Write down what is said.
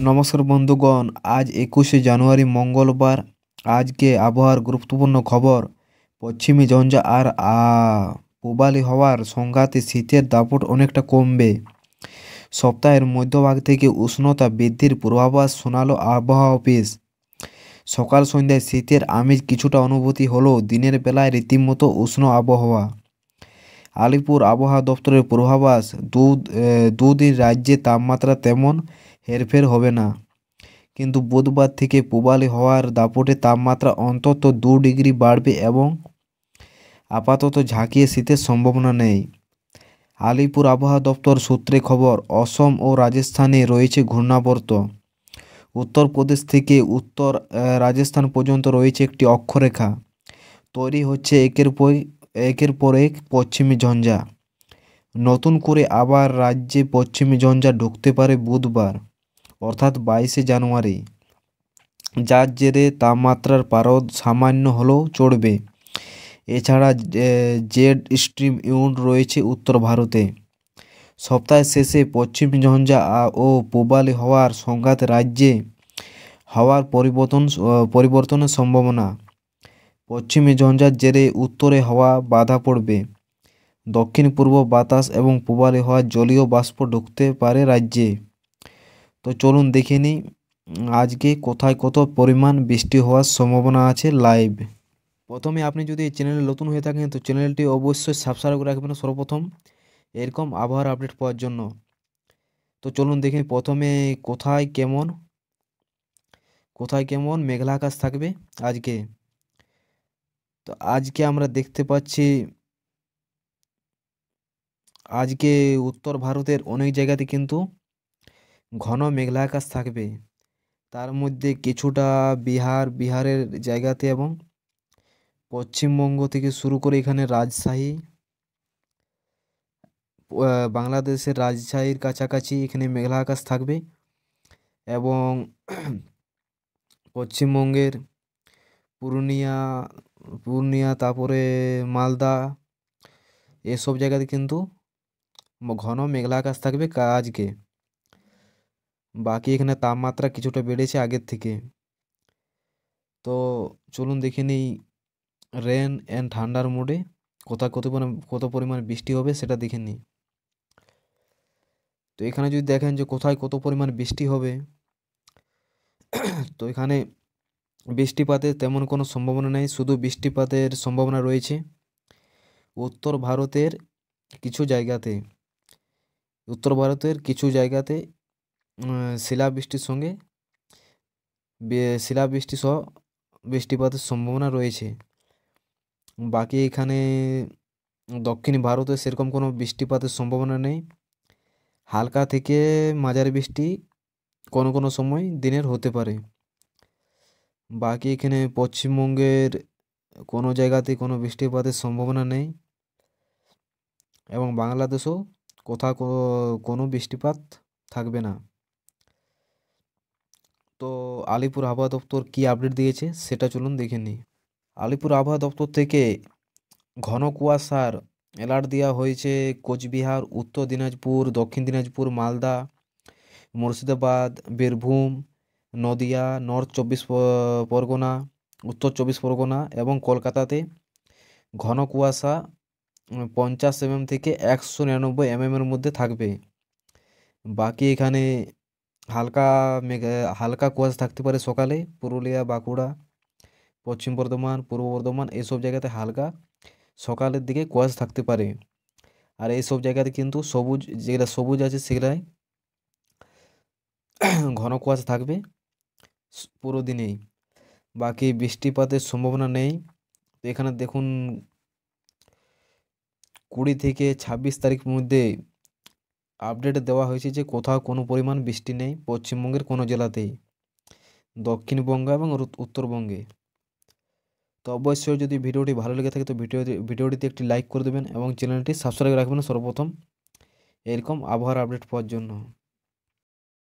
নমস্কার বন্ধুগণ, আজ 21শে জানুয়ারি মঙ্গলবার। আজকে আবহাওয়ার গুরুত্বপূর্ণ খবর। পশ্চিমী ঝঞ্ঝা আর পূবালি হওয়ার সংঘাতে শীতের দাপট অনেকটা কমবে। সপ্তাহের মধ্যভাগ থেকে উষ্ণতা বৃদ্ধির পূর্বাভাস শোনালো আবহাওয়া অফিস। সকাল সন্ধ্যায় শীতের আমেজ কিছুটা অনুভূতি হলেও দিনের বেলায় রীতিমতো উষ্ণ আবহাওয়া। আলিপুর আবহাওয়া দপ্তরের পূর্বাভাস, দুদিন রাজ্যে তাপমাত্রা তেমন হেরফের হবে না, কিন্তু বুধবার থেকে পূবালি হওয়ার দাপটে তাপমাত্রা অন্তত 2 ডিগ্রি বাড়বে এবং আপাতত ঝাঁকিয়ে শীতের সম্ভাবনা নেই। আলিপুর আবহাওয়া দপ্তর সূত্রে খবর, অসম ও রাজস্থানে রয়েছে ঘূর্ণাবর্ত। উত্তরপ্রদেশ থেকে উত্তর রাজস্থান পর্যন্ত রয়েছে একটি অক্ষরেখা। তৈরি হচ্ছে একের পর এক পশ্চিমী ঝঞ্ঝা। নতুন করে আবার রাজ্যে পশ্চিমী ঝঞ্ঝা ঢুকতে পারে বুধবার, অর্থাৎ 22শে জানুয়ারি, যার জেরে তাপমাত্রার পারদ সামান্য হলেও চড়বে। এছাড়া জেড স্ট্রিম ইউনিট রয়েছে উত্তর ভারতে। সপ্তাহের শেষে পশ্চিমী ঝঞ্ঝা ও পূবালি হওয়ার সংঘাত রাজ্যে হওয়ার পরিবর্তনের সম্ভাবনা। পশ্চিমী ঝঞ্ঝার জেরে উত্তরে হাওয়া বাধা পড়বে। দক্ষিণ পূর্ব বাতাস এবং পূবালি হওয়ার জলীয় বাষ্প ঢুকতে পারে রাজ্যে। তো চলুন দেখে নিই আজকে কোথায় কত পরিমাণ বৃষ্টি হওয়ার সম্ভাবনা আছে লাইভ। প্রথমে আপনি যদি এই চ্যানেলে নতুন হয়ে থাকেন তো চ্যানেলটি অবশ্যই সাবস্ক্রাইব করে রাখবেন সর্বপ্রথম এরকম আবহাওয়ার আপডেট পাওয়ার জন্য। তো চলুন দেখে প্রথমে কোথায় কেমন মেঘলা আকাশ থাকবে আজকে। তো আজকে আমরা দেখতে পাচ্ছি আজকে উত্তর ভারতের অনেক জায়গাতে কিন্তু ঘন মেঘলা আকাশ থাকবে। তার মধ্যে কিছুটা বিহারের জায়গাতে এবং পশ্চিমবঙ্গ থেকে শুরু করে এখানে রাজশাহী, বাংলাদেশের রাজশাহীর কাছাকাছি এখানে মেঘলা আকাশ থাকবে এবং পশ্চিমবঙ্গের পূর্ণিয়া তারপরে মালদা এসব জায়গাতে কিন্তু ঘন মেঘলা আকাশ থাকবে আজকে। বাকি এখানে তাপমাত্রা কিছুটা বেড়েছে আগের থেকে। তো চলুন দেখে নিই রেন অ্যান্ড ঠান্ডার মোডে কত পরিমাণ বৃষ্টি হবে সেটা দেখে নিই। তো এখানে যদি দেখেন যে কোথায় কত পরিমাণ বৃষ্টি হবে, তো এখানে বৃষ্টিপাতের তেমন কোনো সম্ভাবনা নেই। শুধু বৃষ্টিপাতের সম্ভাবনা রয়েছে উত্তর ভারতের কিছু জায়গাতে শিলাবৃষ্টি সহ বৃষ্টিপাতের সম্ভাবনা রয়েছে। বাকি এখানে দক্ষিণ ভারতে সেরকম কোনো বৃষ্টিপাতের সম্ভাবনা নেই। হালকা থেকে মাঝারি বৃষ্টি কোনো সময় দিনের হতে পারে। বাকি এখানে পশ্চিমবঙ্গের কোনো জায়গাতে কোনো বৃষ্টিপাতের সম্ভাবনা নেই এবং বাংলাদেশেও কোথাও কোনো বৃষ্টিপাত থাকবে না। তো আলিপুর আবহাওয়া দপ্তর কী আপডেট দিয়েছে সেটা চলুন দেখে নিই। আলিপুর আবহাওয়া দপ্তর থেকে ঘন কুয়াশার অ্যালার্ট দেওয়া হয়েছে কোচবিহার, উত্তর দিনাজপুর, দক্ষিণ দিনাজপুর, মালদা, মুর্শিদাবাদ, বীরভূম, নদিয়া, নর্থ 24 পরগনা, উত্তর 24 পরগনা এবং কলকাতাতে ঘন কুয়াশা 50 থেকে 199 মধ্যে থাকবে। বাকি এখানে হালকা কুয়াশা থাকতে পারে সকালে পুরুলিয়া, বাঁকুড়া, পশ্চিম বর্ধমান, পূর্ব বর্ধমান এসব জায়গাতে হালকা সকালের দিকে কুয়াশা থাকতে পারে। আর এইসব জায়গাতে কিন্তু যেগুলো সবুজ আছে সেগুলাই ঘন কুয়াশা থাকবে পুরো দিনেই। বাকি বৃষ্টিপাতের সম্ভাবনা নেই। তো এখানে দেখুন 20 থেকে 26 তারিখ মধ্যে আপডেট দেওয়া হয়েছে যে কোথাও কোনো পরিমাণ বৃষ্টি নেই পশ্চিমবঙ্গের কোনো জেলাতেই, দক্ষিণবঙ্গ এবং উত্তরবঙ্গে। তো অবশ্যই যদি ভিডিওটি ভালো লেগে থাকে তো ভিডিওটিতে একটি লাইক করে দেবেন এবং চ্যানেলটি সাবস্ক্রাইব রাখবেন সর্বপ্রথম এরকম আবহাওয়ার আপডেট পাওয়ার জন্য।